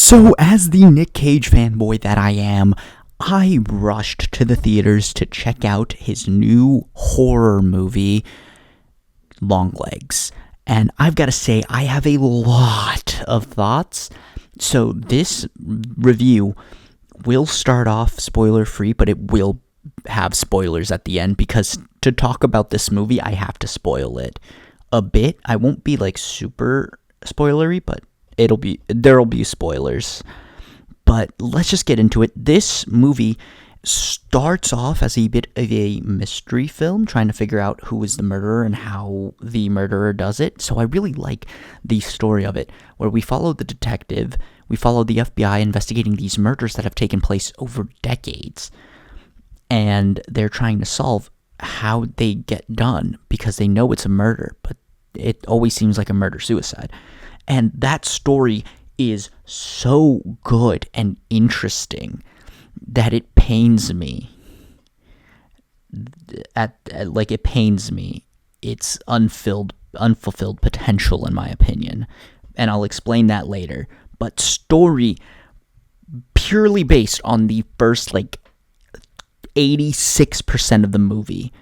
So, as the Nick Cage fanboy that I am, I rushed to the theaters to check out his new horror movie, Longlegs. And I've got to say, I have a lot of thoughts. So, this review will start off spoiler free, but it will have spoilers at the end because to talk about this movie, I have to spoil it a bit. I won't be like super spoilery, but there'll be spoilers. But let's just get into it. This movie starts off as a bit of a mystery film, trying to figure out who is the murderer and how the murderer does it. So I really like the story of it, where we follow the detective, we follow the FBI investigating these murders that have taken place over decades. And they're trying to solve how they get done because they know it's a murder, but it always seems like a murder-suicide. And that story is so good and interesting that it pains me. It pains me. It's unfulfilled potential, in my opinion. And I'll explain that later. But story, purely based on the first, 86% of the movie,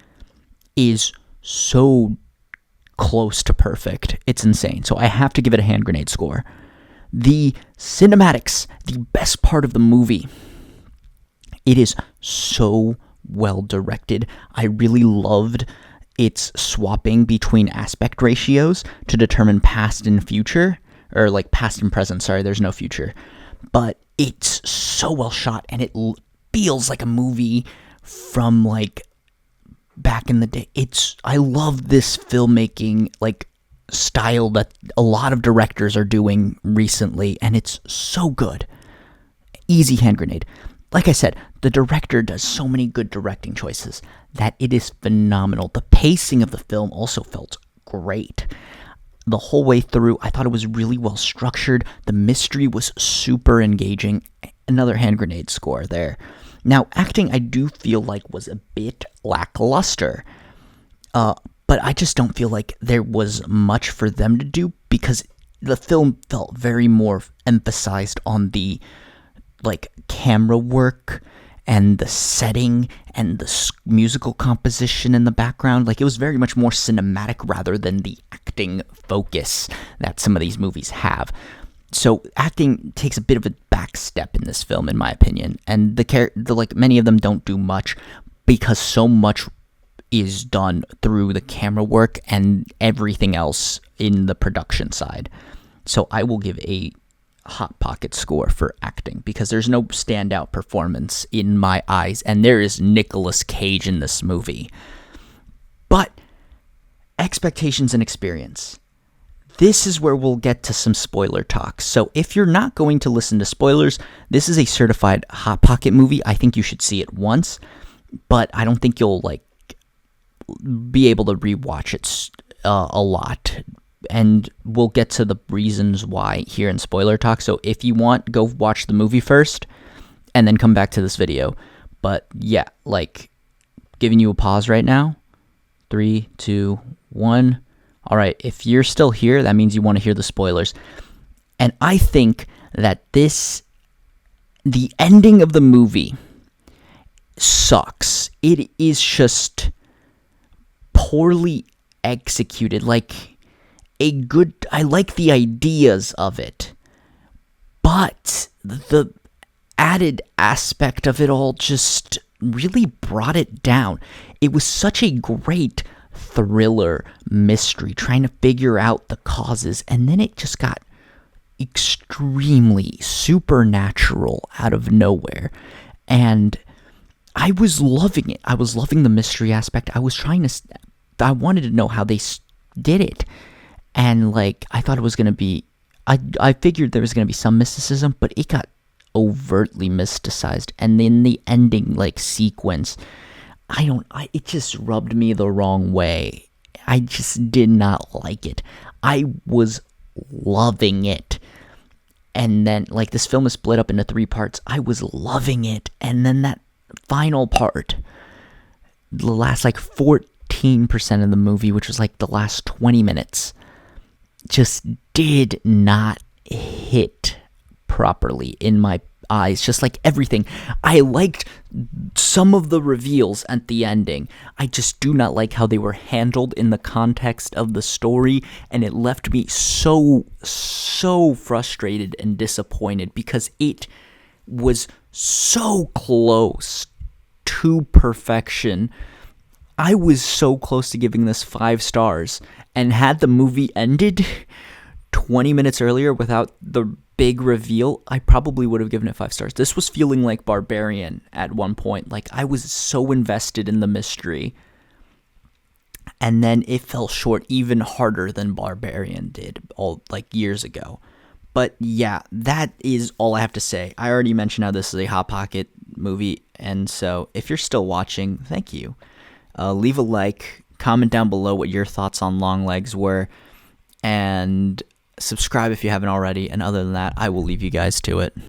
is so close to perfect. It's insane. So I have to give it a hand grenade score. The cinematics, the best part of the movie. It is so well directed. I really loved its swapping between aspect ratios to determine past and future, or past and present. Sorry, there's no future. But it's so well shot, and it feels like a movie from back in the day. I love this filmmaking style that a lot of directors are doing recently, and it's so good. Easy hand grenade. Like I said, the director does so many good directing choices that it is phenomenal. The pacing of the film also felt great. The whole way through, I thought it was really well structured. The mystery was super engaging. Another hand grenade score there. Now, acting I do feel was a bit lackluster, but I just don't feel like there was much for them to do because the film felt very more emphasized on the camera work and the setting and the musical composition in the background. It was very much more cinematic rather than the acting focus that some of these movies have. So acting takes a bit of a back step in this film, in my opinion, and many of them don't do much because so much is done through the camera work and everything else in the production side. So I will give a hot pocket score for acting because there's no standout performance in my eyes, and there is Nicolas Cage in this movie. But expectations and experience. This is where we'll get to some spoiler talk. So if you're not going to listen to spoilers, this is a certified Hot Pocket movie. I think you should see it once, but I don't think you'll be able to rewatch it a lot. And we'll get to the reasons why here in spoiler talk. So if you want, go watch the movie first and then come back to this video. But yeah, giving you a pause right now. 3, 2, 1. All right, if you're still here, that means you want to hear the spoilers. And I think that the ending of the movie sucks. It is just poorly executed. I like the ideas of it, but the added aspect of it all just really brought it down. It was such a great thriller mystery trying to figure out the causes, and then it just got extremely supernatural out of nowhere, and I was loving it. I was loving the mystery aspect. I wanted to know how they did it, and I thought it was going to be, I figured there was going to be some mysticism, but it got overtly mysticized, and then the ending sequence, it just rubbed me the wrong way. I just did not like it. I was loving it. And then, this film is split up into 3 parts. I was loving it. And then that final part, the last, 14% of the movie, which was, the last 20 minutes, just did not hit properly in my eyes, just like everything. I liked some of the reveals at the ending. I just do not like how they were handled in the context of the story, and it left me so frustrated and disappointed because it was so close to perfection. I was so close to giving this 5 stars, and had the movie ended 20 minutes earlier without the big reveal, I probably would have given it 5 stars. This was feeling like Barbarian at one point. Like, I was so invested in the mystery, and then it fell short even harder than Barbarian did years ago. But yeah, that is all I have to say. I already mentioned how this is a Hot Pocket movie, and so if you're still watching, thank you. Leave a like, comment down below what your thoughts on Longlegs were, and subscribe if you haven't already. And other than that, I will leave you guys to it.